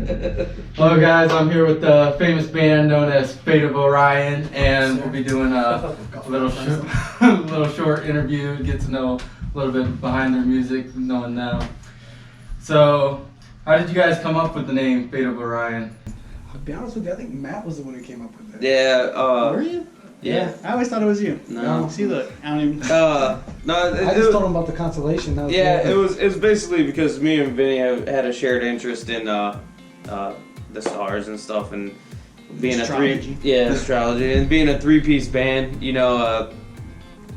Hello guys, I'm here with the famous band known as Fate of Orion, and we'll be doing a little short interview, get to know a little bit behind their music, knowing them. So, how did you guys come up with the name Fate of Orion? I'll be honest with you, I think Matt was the one who came up with it. Yeah, Were you? yeah. I always thought it was you. No. See, look, I don't even. No, I just told him about the constellation. That was it was basically because me and Vinny had a shared interest in the stars and stuff, and being Astrology. astrology, and being a three-piece band. You know,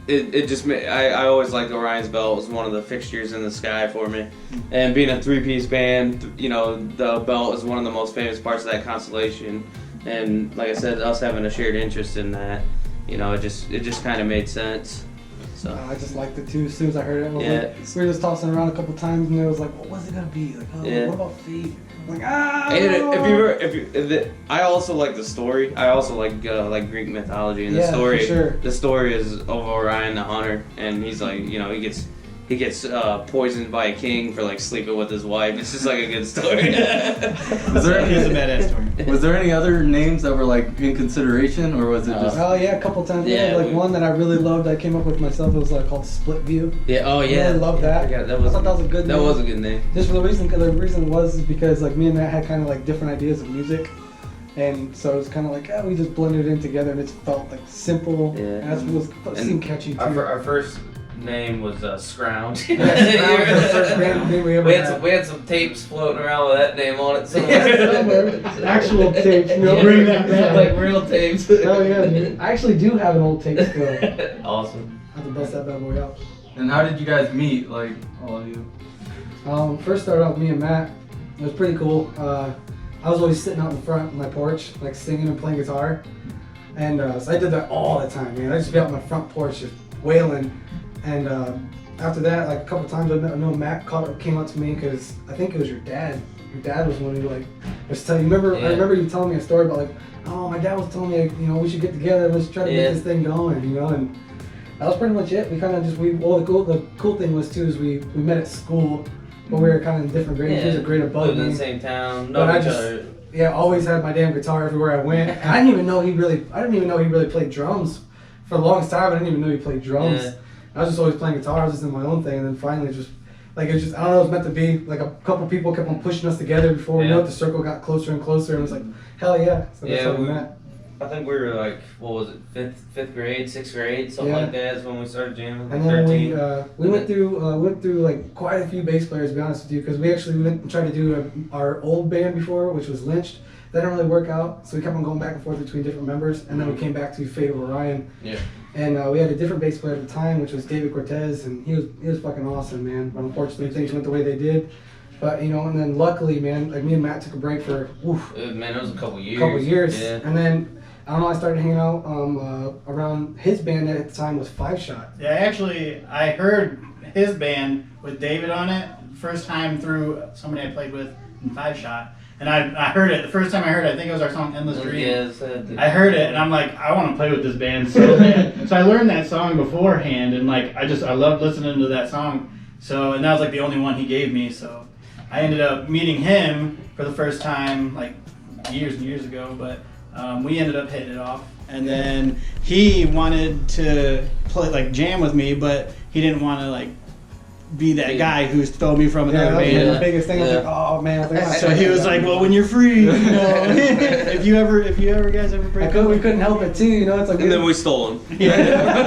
it just I always liked Orion's belt. It was one of the fixtures in the sky for me, and being a three-piece band, you know, the belt is one of the most famous parts of that constellation. And like I said, us having a shared interest in that, you know, it just kind of made sense. So I just liked it too. As soon as I heard it, I was Yeah. like, we were just tossing around a couple times, and it was like, what was it gonna be? Like, oh, Yeah. what about fate? I'm like, I also like the story. I also like Greek mythology, and the Yeah, story. for sure. The story is of Orion the hunter, and he's like, you know, he gets poisoned by a king for like sleeping with his wife. It's just like a good story. Was there Here's a badass story. Was there any other names that were like in consideration, or was it just? Oh yeah, a couple times. Yeah, Yeah, like one that I really loved. I came up with myself. It was called Split View. Yeah. Oh I yeah. really loved Yeah, I that. forgot. I thought that was a good That name. was a good name. Just for the reason was because like me and Matt had kind of like different ideas of music, and so it was kind of like we just blended it in together, and it felt like simple. Yeah. And that's what was seemed catchy too. Our first name was Scrounge. Yeah, Scrounge was the first band name we ever had. We had some tapes floating around with that name on it somewhere. Actual tapes. You know, Yeah, bring that back. like real tapes. Oh yeah, dude. I actually do have an old tape still. Awesome. I have to bust that bad boy out. And how did you guys meet? Like all of you? First started out with me and Matt. It was pretty cool. I was always sitting out in front on my porch, like singing and playing guitar. And so I did that all the time, man. I'd just be out on my front porch just wailing. And after that, like a couple times, I know Matt came up to me because I think it was your dad. Your dad was one who like was telling you. Remember, Yeah. I remember you telling me a story about like, oh, my dad was telling me, you know, we should get together. Let's try to Yeah. get this thing going, you know. And that was pretty much it. We kind of just the cool thing was too is we met at school, but we were kind of in different grades. He was a grade above lived in me. the same town. But Know I each just- other. Yeah, always had my damn guitar everywhere I went. And I didn't even know he really played drums. For the longest time, I didn't even know he played drums. Yeah. I was just always playing guitar. I was just in my own thing, and then finally, just like it was just I don't know. It was meant to be. Like a couple people kept on pushing us together. Before we Yeah. know it, the circle got closer and closer, and it was like, hell yeah. So that's Yeah, how we met. I think we were like, what was it, fifth grade, sixth grade, something Yeah. like that is when we started jamming. Like And then 13. we went through like quite a few bass players, to be honest with you, because we actually went and tried to do our old band before, which was Lynched. That didn't really work out, so we kept on going back and forth between different members, and then we came back to Fate of Orion. Yeah. And we had a different bass player at the time, which was David Cortez, and he was fucking awesome, man. But unfortunately, things went the way they did. But you know, and then luckily, man, like me and Matt took a break for Man, it was a couple years. couple years, Yeah. and then I don't know, I started hanging out around his band at the time was Five Shot. Yeah, actually, I heard his band with David on it first time through somebody I played with in Five Shot. And I heard it, the first time I heard it, I think it was our song Endless Dream. Yeah, I heard it and I'm like, I want to play with this band so bad. So I learned that song beforehand and like, I loved listening to that song. So, and that was like the only one he gave me. So I ended up meeting him for the first time like years and years ago, but we ended up hitting it off. And then he wanted to play, like jam with me, but he didn't want to like be that guy who stole me from Yeah, another that was band. the biggest thing. I was Yeah. like, oh man. I was like, So he was like, "Well, when you're free, you know, if you ever guys ever break up." we couldn't help it too, you know. It's like And then we stole him. Yeah.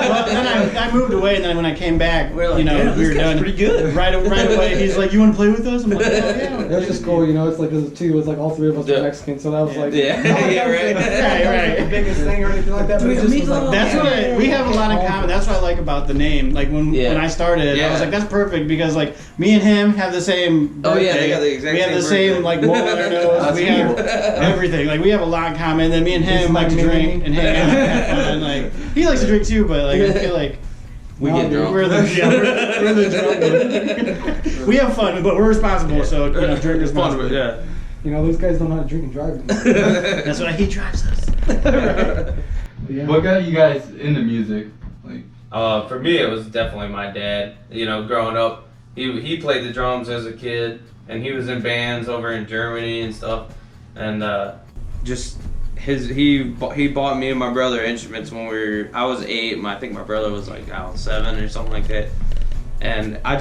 Well, then I moved away, and then when I came back, We're like, you know, "Yeah, we this were guy's done pretty good." Right away, he's like, "You want to play with us?" I'm like, "Oh yeah." it was just cool, you know. It's like it was like all three of us Yeah. were Mexican, so that was like Yeah. Yeah, right. Right. the biggest thing or anything like that. But it just was like, That's what we have a lot in common. That's what I like about the name. Like when I started, I Yeah. was like, "That's perfect," because like me and him have the same. Oh, yeah, birthday. they got the exact We have same the same birthday. like mole on our nose. That's We have cool. everything. Like we have a lot in common. And then me and him He's like to my drink mini. and hang out and have fun. Like he likes to drink too, but like I feel like. We get drunk. We're the drunk. We have fun, but we're responsible, so you know, drink responsibly. Yeah. you know, those guys don't know how to drink and drive anymore. That's why he drives us. Yeah. What got you guys into music? Like, For me, it was definitely my dad. You know, growing up, he played the drums as a kid, and he was in bands over in Germany and stuff, and he bought me and my brother instruments when I was 8. I think my brother was like 7 or something like that. And I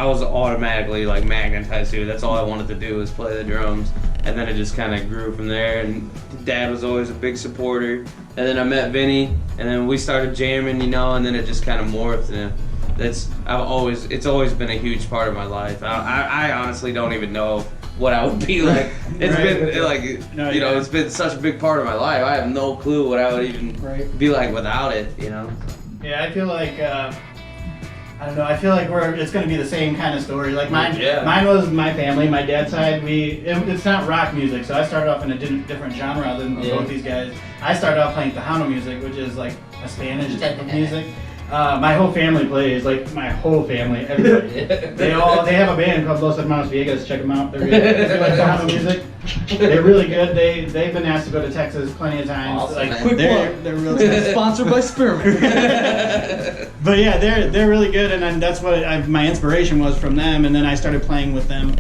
was automatically like magnetized to it. That's all I wanted to do was play the drums, and then it just kind of grew from there. And Dad was always a big supporter. And then I met Vinny, and then we started jamming, and then it just kind of morphed. And it's always been a huge part of my life. I honestly don't even know what I would be like. It's been like it's been such a big part of my life. I have no clue what I would even be like without it. Yeah, I feel like. I don't know. I feel like it's going to be the same kind of story. Like mine was my family. My dad's side, it's not rock music, so I started off in a different genre than both these guys. I started off playing Tejano music, which is like a Spanish type of music. My whole family plays, like my whole family, everybody. They have a band called Los Hermanos Viegas. Check them out. They're good. If you like Tejano music, they're really good. They've been asked to go to Texas plenty of times. Awesome, like man. they're real good. Sponsored by Spearmint. But yeah, they're really good, and then that's what my inspiration was from them. And then I started playing with them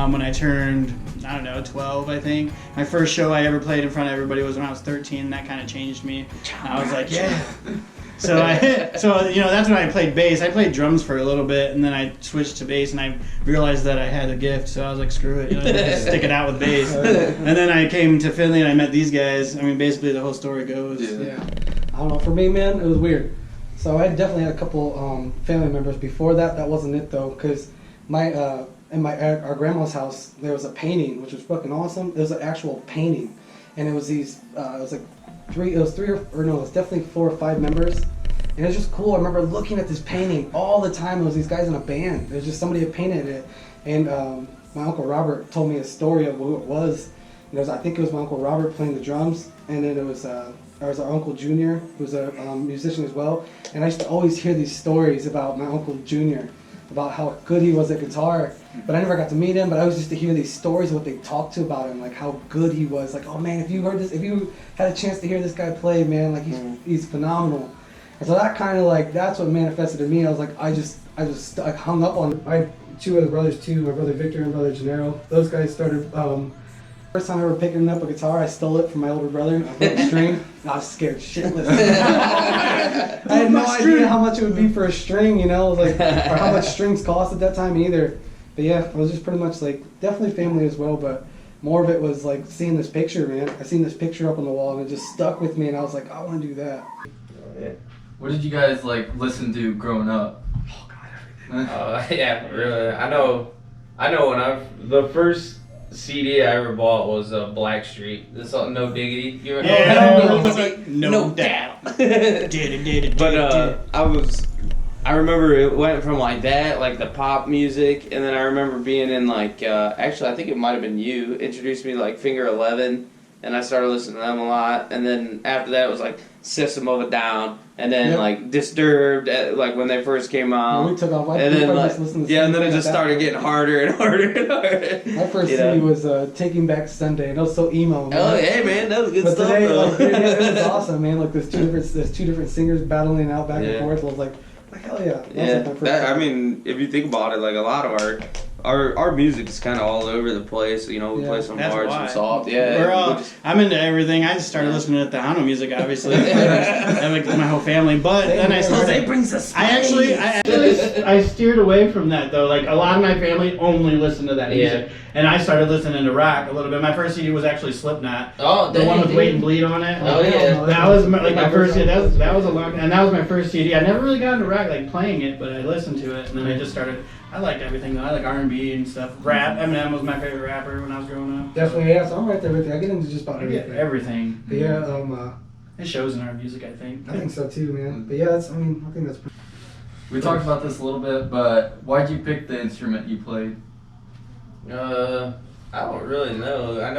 when I turned 12, I think. My first show I ever played in front of everybody was when I was 13. That kind of changed me. I was like, yeah. So that's when I played bass. I played drums for a little bit, and then I switched to bass, and I realized that I had a gift. So I was like, screw it, just stick it out with bass. And then I came to Finley, and I met these guys. I mean, basically the whole story goes. Yeah. I don't know. For me, man, it was weird. So I definitely had a couple family members before that. That wasn't it though, because at our grandma's house there was a painting, which was fucking awesome. It was an actual painting, and it was these. It was definitely 4 or 5 members, and it was just cool. I remember looking at this painting all the time. It was these guys in a band. It was just somebody had painted it, and my Uncle Robert told me a story of who it was. And I think it was my Uncle Robert playing the drums, and then it was our Uncle Junior, who was a musician as well. And I used to always hear these stories about my Uncle Junior, about how good he was at guitar, but I never got to meet him. But I always used to hear these stories of what they talked to about him, like how good he was. Like, oh man, if you had a chance to hear this guy play, man, like he's phenomenal. And so that kind of like, that's what manifested in me. I was like, I hung up on. I had 2 other brothers too, my brother Victor and brother Gennaro. Those guys started. First time I ever picking up a guitar, I stole it from my older brother. I put a string. I was scared shitless. I had no idea how much it would be for a string, like, or how much strings cost at that time either. But yeah, it was just pretty much like, definitely family as well, but more of it was like seeing this picture, man. I seen this picture up on the wall and it just stuck with me, and I was like, I want to do that. What did you guys like listen to growing up? Oh God, everything. Yeah, really. I know when the first CD I ever bought was Blackstreet. This No Diggity. You remember? No doubt. But I remember it went from like that, like the pop music, and then I remember being in like actually I think it might have been you introduced me to like Finger 11, and I started listening to them a lot. And then after that it was like System of a Down, and then like Disturbed, like when they first came out. When we took off, and then like and then it just started getting harder and harder and harder. My first CD was Taking Back Sunday, and it was so emo. Man. Oh yeah, man, that was good stuff. Today, though. like, it was awesome, man. Like there's two different singers battling out back and forth. I was like hell yeah. I mean, if you think about it, like a lot of our music is kind of all over the place. We play some hard, some soft. Yeah, I'm into everything. I just started listening to Tejano music, obviously. Like my whole family. But then I started. Jose brings us. I steered away from that though. Like a lot of my family only listened to that music, and I started listening to rock a little bit. My first CD was actually Slipknot. Oh, the one with Wait and Bleed on it. Oh yeah. That was like my first CD. That was a long, and that was my first CD. I never really got into rock, like playing it, but I listened to it, and then I just started. I liked everything though. I like R&B and stuff. Rap. Eminem was my favorite rapper when I was growing up. Definitely, yeah. So I'm right there with you. I get into just about everything. Everything. But yeah, it shows in our music, I think. I think so too, man. But yeah, I think that's. We talked about this a little bit, but why'd you pick the instrument you played? I don't really know. I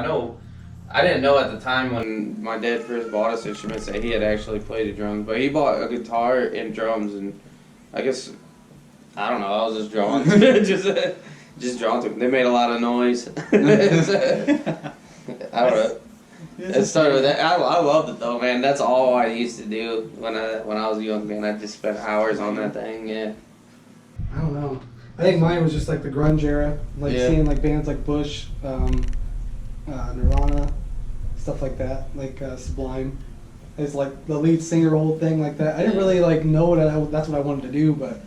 know. I didn't know at the time when my dad first bought us instruments that he had actually played the drums, but he bought a guitar and drums, and I guess I don't know. I was just drawn to just drawn to them. They made a lot of noise. I don't know. It started with that. I loved it though, man. That's all I used to do when I was young, man. I just spent hours on that thing. Yeah. I don't know. I think mine was just like the grunge era, like Yeah. seeing like bands like Bush, Nirvana, stuff like that, like Sublime. It's like the lead singer whole thing like that. I didn't really like know that's what I wanted to do, but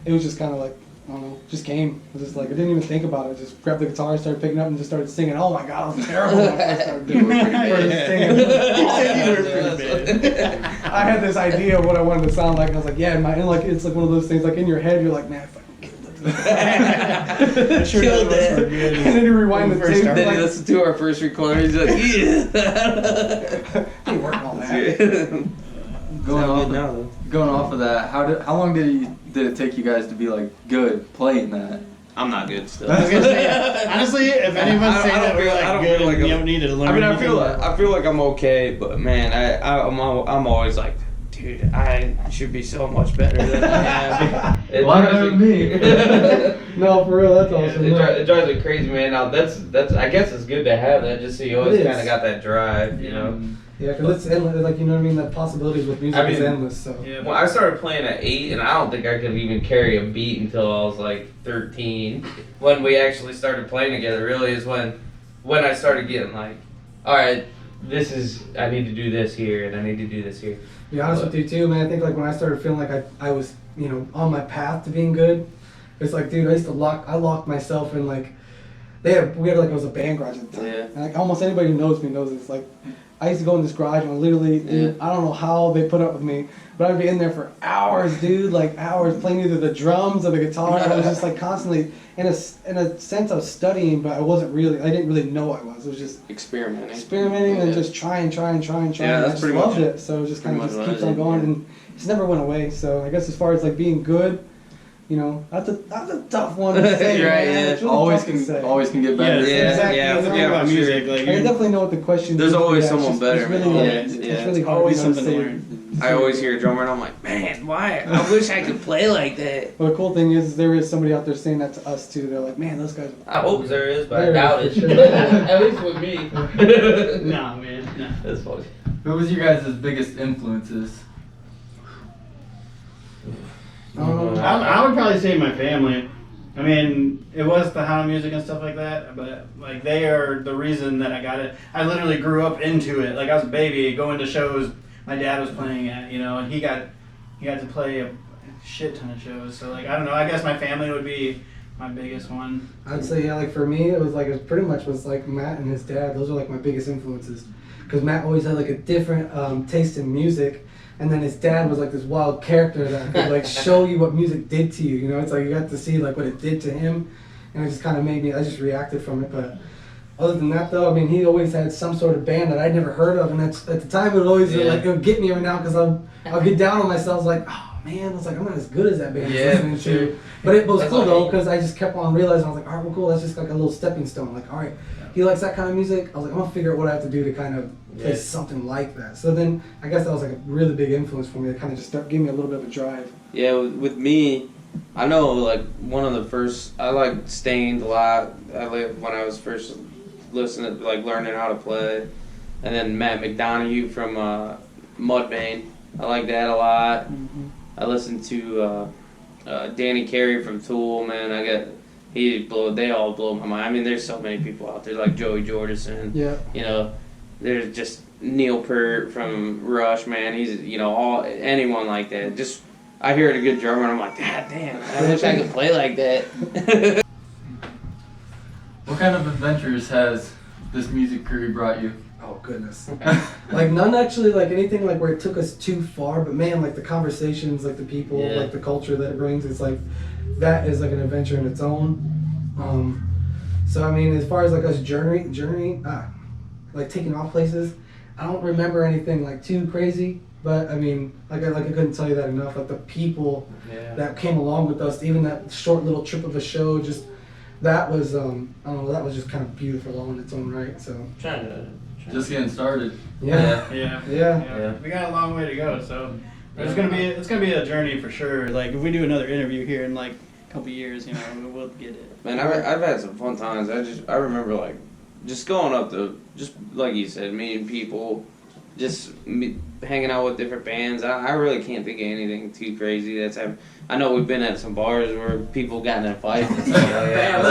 it was just kind of like, I don't know, just came. It was just like, I didn't even think about it. Just grabbed the guitar, started picking up, and just started singing. Oh my god, I was terrible when I first started doing it. Singing. You were pretty bad. I had this idea of what I wanted to sound like, and I was like, yeah, and like it's like one of those things like in your head, you're like, man, I fucking killed it. Sure Killed that was it. good. And then you rewind the When we tape. first Then like, he listened to our first recording. He's like, yeah. I ain't working on that. Going off of that, how long did it take you guys to be like good playing that? I'm not good still. I was gonna say, honestly, if anyone's I saying don't that we're feel- I like don't good feel like and you I'm- don't need to learn I mean, anything, I feel like I'm okay, but man, I'm always like, dude, I should be so much better than I am. It Why drives not me? No, for real, that's awesome. It drives me crazy, man. Now that's I guess it's good to have that, just so you always It is. kind of got that drive, you know. Yeah, because it's endless. Like, you know what I mean? The possibilities with music I mean, is endless. So Yeah, Well, I started playing at 8, and I don't think I could even carry a beat until I was like 13. When we actually started playing together, really is when I started getting like, all right, I need to do this here, and I need to do this here. to be honest with you too, man, I think like when I started feeling like I was, you know, on my path to being good, it's like, dude, I locked myself in like, we had like, it was a band garage at the time. Yeah. And like almost anybody who knows me knows it's like, I used to go in this garage and literally, dude, I don't know how they put up with me, but I'd be in there for hours, dude, like hours playing either the drums or the guitar. I was just like constantly in a sense of studying, but I didn't really know I was. It was just experimenting and just trying. Yeah, I that's just pretty loved much it. So it just kind of pretty just much keeps what I on did, going yeah. and it's never went away. So I guess as far as like being good, you know, that's a tough one to say. Right, man. yeah. It's really Always tough to say. can get better. Yeah, exactly. yeah, That's the thing yeah, about for sure. music, like I definitely know what the question There's is. always Yeah, it's someone just- better, It's really, man. it's Yeah. really hard always you know, something to say- learn. I always hear a drummer, and I'm like, man, why? I wish I could play like that. Well, the cool thing is there is somebody out there saying that to us too. They're like, man, those guys. I hope there is, but I There doubt is, it. for sure. At least with me. Nah, man, nah. That's funny. Who was your guys' biggest influences? I would probably say my family. I mean, it was the Hound music and stuff like that, but like they are the reason that I got it. I literally grew up into it. Like I was a baby going to shows my dad was playing at, you know, and he got to play a shit ton of shows. So like I don't know. I guess my family would be my biggest one. I'd say yeah, like for me, it was pretty much like Matt and his dad. Those are like my biggest influences, because Matt always had like a different taste in music, and then his dad was like this wild character that could like show you what music did to you. You know, it's like you got to see like what it did to him, and it just kind of made me. I just reacted from it, but. Other than that, though, I mean, he always had some sort of band that I'd never heard of, and that's at the time it would always like it would get me every now because I'll get down on myself, like, oh man, I was like, I'm not as good as that band. Yeah, listening for sure. to. But it was That's cool all though right. because I just kept on realizing I was like, all right, well, cool. That's just like a little stepping stone. Like, all right, he likes that kind of music. I was like, I'm gonna figure out what I have to do to kind of play something like that. So then I guess that was like a really big influence for me to kind of just give me a little bit of a drive. Yeah, with me, I know like one of the first. I like Stained a lot. When I was first listening, like learning how to play, and then Matt McDonough from Mudvayne. I like that a lot. I listened to Danny Carey from Tool. Man, they all blow my mind. I mean, there's so many people out there like Joey Jordison. Yeah. You know, there's just Neil Peart from Rush. Man, he's anyone like that. Just I hear a good drummer and I'm like, God damn, I wish I could play like that. What kind of adventures has this music career brought you? Oh goodness. Like none actually like anything like where it took us too far, but man, like the conversations, like the people, Yeah. like the culture that it brings, it's like that is like an adventure in its own. So I mean, as far as like us journey, like taking off places, I don't remember anything like too crazy, but I mean, I couldn't tell you that enough. Like the people that came along with us, even that short little trip of a show, just that was I don't know, that was just kind of beautiful all in its own right. So Trying to. Just getting started. yeah. Yeah. Yeah. We got a long way to go, so it's gonna be a journey for sure. Like if we do another interview here in like a couple years, you know, we'll get it. Man, I've had some fun times. I remember like just going up to just like you said, meeting people, just hanging out with different bands. I really can't think of anything too crazy that's happened. I know we've been at some bars where people got in fights and stuff like that.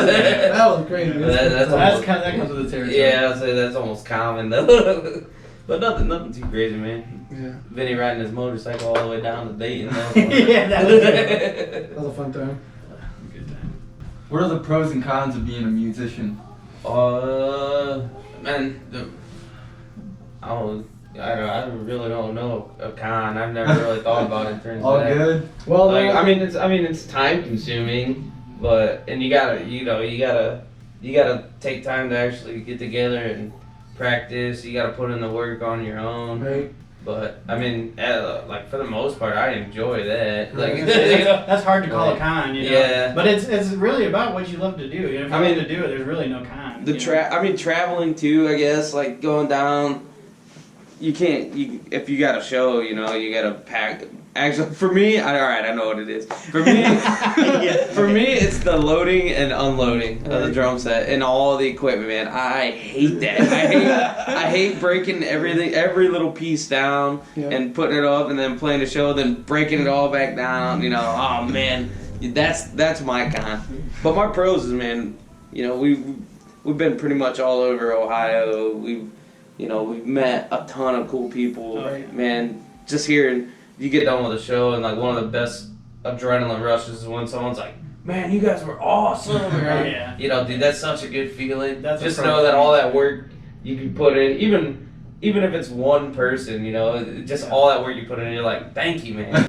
That was crazy. That comes with the territory. Yeah, I'd say that's almost common though. But nothing too crazy, man. Yeah, Vinny riding his motorcycle all the way down to Dayton. Yeah, that that was a fun time. Good time. What are the pros and cons of being a musician? Man, I really don't know a con. I've never really thought about it in terms All of that. good? Well, Like, it's time consuming, and you gotta take time to actually get together and practice. You gotta put in the work on your own. right. But like for the most part, I enjoy that. Like, That's hard to call a con, you know. Yeah. But it's really about what you love to do. You know, if you I mean, love to do it, there's really no con. the you know? traveling too. I guess like going down. You can't. If you got a show, you gotta pack. Actually, for me, I know what it is. For me, for me, it's the loading and unloading of the drum set and all the equipment, man. I hate that. I hate breaking everything, every little piece down and putting it up and then playing the show, then breaking it all back down. Oh man, that's my con. But my pros is, man, we've been pretty much all over Ohio. We've met a ton of cool people. Right. Man, just hearing. You get done with a show and like one of the best adrenaline rushes is when someone's like, "Man, you guys were awesome!" Right? Yeah. Dude, that's such a good feeling. That's just a know that all that work you can put in, even if it's one person, just all that work you put in, you're like, "Thank you, man."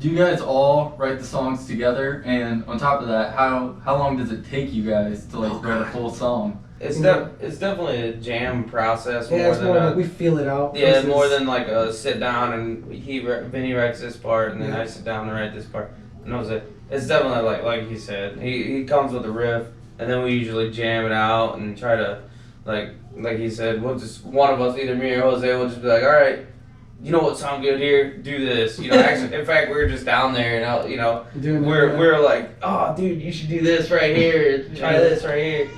Do you guys all write the songs together? And on top of that, how long does it take you guys to write a full song? It's definitely a jam process Yeah, more it's than more a, like we feel it out. yeah, versus- more than like a sit down and Vinny writes this part and then I sit down and write this part. And I was like, it's definitely like he said. He comes with a riff and then we usually jam it out and try to like he said, we'll just one of us, either me or Jose, will just be like, all right, you know what sound good here? Do this. Actually, in fact, we were just down there and Doing that, we're like, oh, dude, you should do this right here. Try this right here.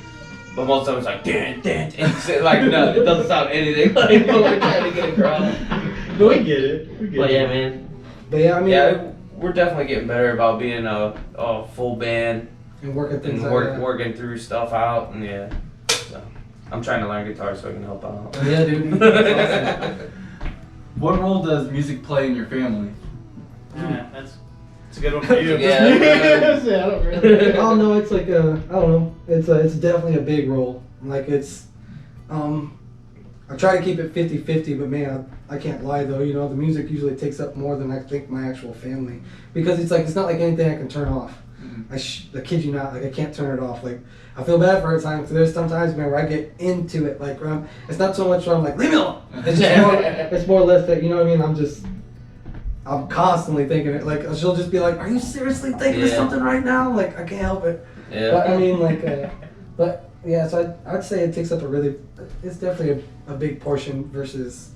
But most of it's like, dan, dan, dan. Like, no, it doesn't sound anything like what we're trying to get across. But we get it. We get But it. yeah, man. But yeah, I mean, Yeah, we're definitely getting better about being a full band and working things and out. working through stuff out. And yeah, so I'm trying to learn guitar so I can help out. Yeah, dude. That's awesome. What role does music play in your family? Yeah, that's a good one for you. Yeah. I don't really. Oh no, it's like I don't know. It's definitely a big role. Like it's, I try to keep it 50-50, but man, I can't lie though. The music usually takes up more than I think my actual family, because it's not like anything I can turn off. I kid you not, like I can't turn it off. Like I feel bad for it times. So there's sometimes, man, where I get into it. Like it's not so much where I'm like, leave me alone. It's just more, it's more or less that, you know what I mean. I'm constantly thinking it. Like she'll just be like, "Are you seriously thinking of Yeah. something right now?" Like I can't help it. Yeah. But I mean, but yeah. So I'd say it takes up it's definitely a big portion versus,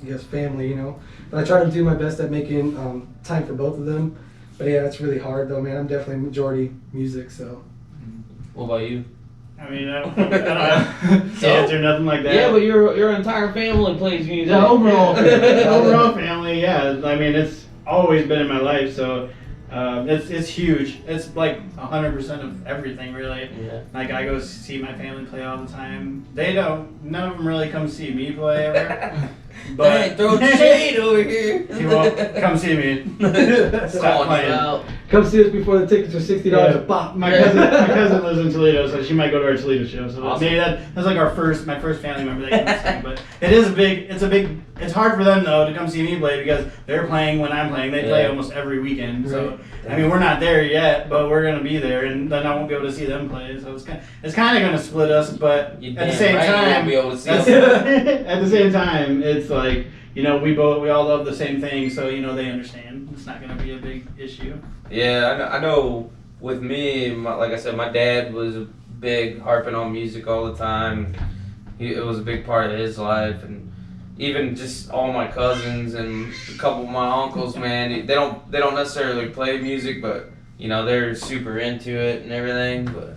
I guess, family. But I try to do my best at making time for both of them. But yeah, it's really hard though, man. I'm definitely majority music, so. What about you? I mean, I don't have kids or nothing like that. Yeah, but your entire family plays music. The overall family, yeah. I mean, it's always been in my life, so it's huge. It's like 100% of everything, really. Yeah. Like I go see my family play all the time. None of them really come see me play ever. But Hey, throw shade over here. You won't come see me. Stop Calling you playing. out. Come see us before the tickets are $60 a pop. My cousin lives in Toledo, so she might go to our Toledo show. So Awesome. maybe that's like my first family member that can see. But it's hard for them though to come see me play because they're playing when I'm playing. They play Yeah. almost every weekend. So Right. I mean, we're not there yet, but we're gonna be there, and then I won't be able to see them play. So it's kind of gonna split us. But You at the damn same right you won't time, be able to see at the same time, it's like, we all love the same thing, so they understand. It's not gonna be a big issue. Yeah, I know with me, like I said, my dad was big harping on music all the time. It was a big part of his life, and even just all my cousins and a couple of my uncles, man, they don't necessarily play music, but they're super into it and everything. But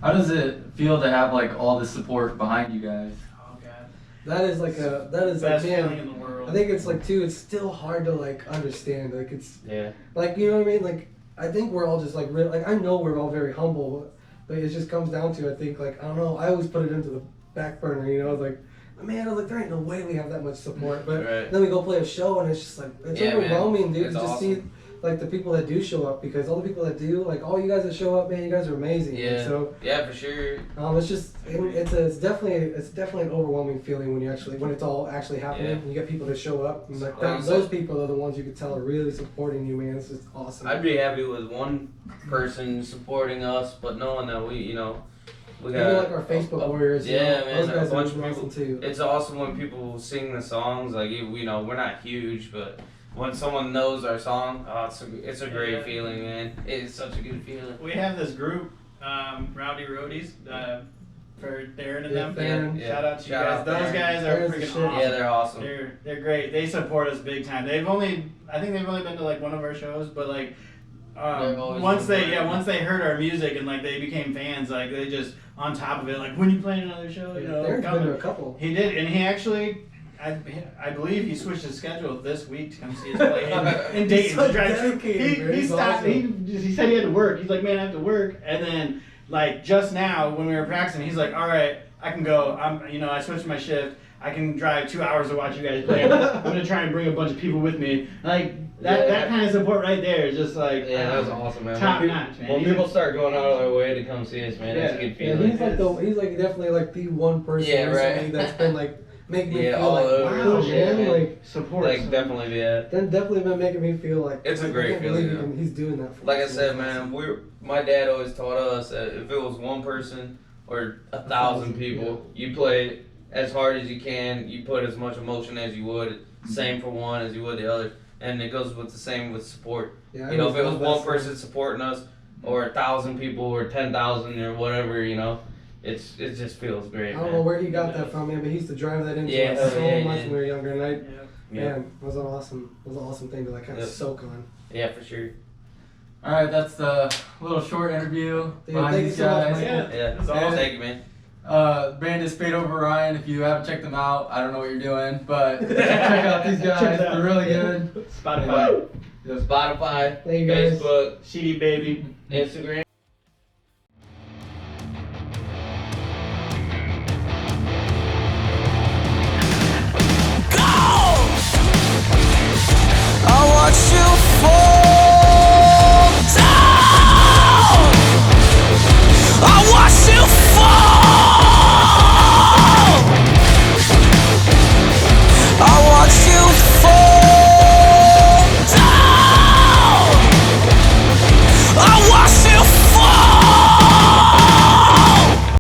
How does it feel to have all this support behind you guys? Oh God. That is like Best man, feeling in the world. I think it's like too. It's still hard to like understand. Like it's Yeah. like you know what I mean. Like I think we're all just like real. Like I know we're all very humble, but it just comes down to I think like I don't know. I always put it into the back burner. You know, like man, I was like there ain't no way we have that much support. But Right. then we go play a show and it's just like it's Yeah, man. overwhelming, dude. It's to just awesome. see like the people that do show up because all the people that do like all you guys that show up, man, you guys are amazing. Yeah. And so Yeah, for sure. it's just it's definitely an overwhelming feeling when you actually when it's all actually happening. Yeah. And you get people to show up and like Like you those said- people are the ones you can tell are really supporting you, man. It's just awesome. I'd be happy with one person supporting us, but knowing that we Even got like our Facebook warriors, you yeah, know, man, those a guys bunch are of awesome people. too. It's awesome when people sing the songs. Like we're not huge, but when someone knows our song, it's a great Yeah. feeling, man. It's such a good feeling. We have this group, Rowdy Roadies, for Darren and Yeah, them. Darren. Yeah. Shout out to you Shout guys. out Those Darren. guys are Darren's the freaking shit. awesome. Yeah, they're awesome. They're great. They support us big time. I think they've only been to like one of our shows, but like They've always once been they great. once they heard our music and like they became fans, like they just on top of it, like when you playing another show, you know. Darren's come been to and- a couple. He did, and he actually. I believe he switched his schedule this week to come see us play in Dayton. He's so to drive- dedicated, man. he He's stopped. awesome. He said he had to work. He's like, man, I have to work. And then, like just now when we were practicing, he's like, all right, I can go. I switched my shift. I can drive 2 hours to watch you guys play. I'm gonna try and bring a bunch of people with me. Like that. Yeah. That kind of support right there is just like Yeah, that was awesome, man. top When notch, people- man. When He's people a- start going out of their way to come see us, man, it's a Yeah. good Yeah, feeling. he's like definitely like the one person Yeah, right. recently that's been like making me Yeah, feel all like over. wow, Yeah, man, man. like support. Like definitely, yeah. then definitely been making me feel like It's a I great can't believe feeling, he's doing that for Like I us. said, man, my dad always taught us that if it was one person or 1,000 people, you play as hard as you can. You put as much emotion as you would, same for one as you would the other, and it goes with the same with support. Yeah, You know, if it was love one that person supporting us, or 1,000 people, or 10,000, or whatever, it just feels great. I don't know where he got that from, man, but he used to drive that into Yeah, us so yeah, much yeah. when we were younger, and Yeah. man, it was an awesome thing to like kind of Yep. soak on. Yeah, for sure. All right, that's the little short interview Dude, behind thank you these so much, guys. Michael. Yeah. Yeah, That's awesome. thank you, man. Band is Fade Over Ryan. If you haven't checked them out, I don't know what you're doing, but check out these guys. Check it out. They're really good. Spotify, Yes. Spotify, Thank you guys. Facebook, CD Baby. Instagram.